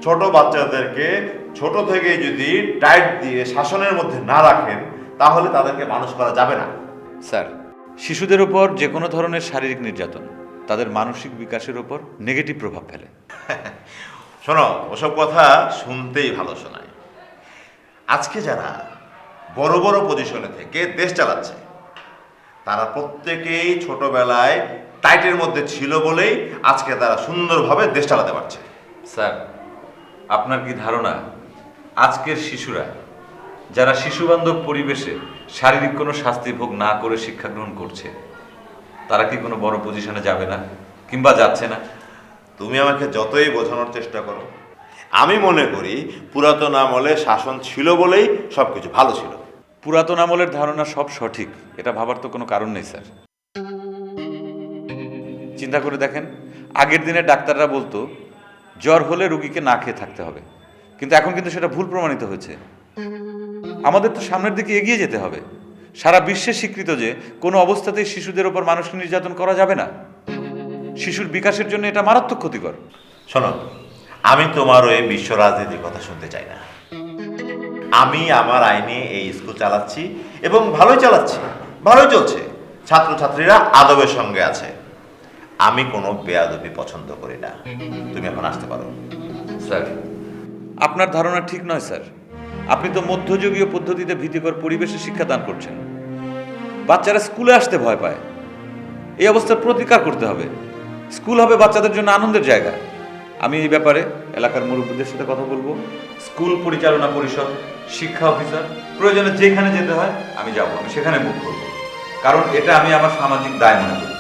ছোট বাচ্চাদেরকে ছোট থেকে যদি ডায়েট দিয়ে শাসনের মধ্যে না রাখেন তাহলে তাদেরকে মানুষ করা যাবে না। স্যার, শিশুদের উপর যে কোনো ধরনের শারীরিক নির্যাতন তাদের মানসিক বিকাশের উপর নেগেটিভ প্রভাব ফেলে। শোনো, ওসব কথা শুনতেই ভালো শোনায়। আজকে যারা বড় বড় পজিশনে থেকে দেশ চালাচ্ছে তারা প্রত্যেকেই ছোটবেলায় টাইটের মধ্যে ছিল বলেই আজকে তারা সুন্দরভাবে দেশ চালাতে পারছে। স্যার, আপনার কি ধারণা আজকের শিশুরা যারা শিশুবান্ধব পরিবেশে শারীরিক কোনো শাস্তি ভোগ না করে শিক্ষা গ্রহণ করছে তারা কি কোনো বড় পজিশনে যাবে না কিংবা যাচ্ছে না? তুমি আমাকে যতই বোঝানোর চেষ্টা করো, আমি মনে করি পুরাতন আমলে শাসন ছিল বলেই সবকিছু ভালো ছিল। পুরাতন আমলের ধারণা সব সঠিক এটা ভাবার তো কোনো কারণ নেই স্যার। চিন্তা করে দেখেন, আগের দিনে ডাক্তাররা বলতো জ্বর হলে রুগীকে না খেয়ে থাকতে হবে, কিন্তু এখন কিন্তু সেটা ভুল প্রমাণিত হয়েছে। আমাদের তো সামনের দিকে এগিয়ে যেতে হবে। সারা বিশ্বে স্বীকৃত যে কোনো অবস্থাতেই শিশুদের ওপর মানসিক নির্যাতন করা যাবে না। শিশুর বিকাশের জন্য এটা মারাত্মক ক্ষতিকর। শোনো, আমি তোমার ওই বিশ্ব রাজনীতির কথা শুনতে চাই না। আমি আমার আইনে এই স্কুল চালাচ্ছি এবং ভালোই চালাচ্ছি, ভালোই চলছে। ছাত্রছাত্রীরা আদবের সঙ্গে আছে। আমি কোনো বেয়াদবি পছন্দ করি না। তুমি এখন আসতে পারো। স্যার, আপনার ধারণা ঠিক নয় স্যার। আপনি তো মধ্যযুগীয় পদ্ধতিতে ভীতিকর পরিবেশে শিক্ষাদান করছেন। বাচ্চারা স্কুলে আসতে ভয় পায়। এই অবস্থার প্রতিকার করতে হবে। স্কুল হবে বাচ্চাদের জন্য আনন্দের জায়গা। আমি এই ব্যাপারে এলাকার মুরব্বীদের সাথে কথা বলবো। স্কুল পরিচালনা পরিষদ, শিক্ষা অফিসার, প্রয়োজনে যেখানে যেতে হয় আমি যাব, আমি সেখানে মুখ করবো। কারণ এটা আমি আমার সামাজিক দায় মনে করি।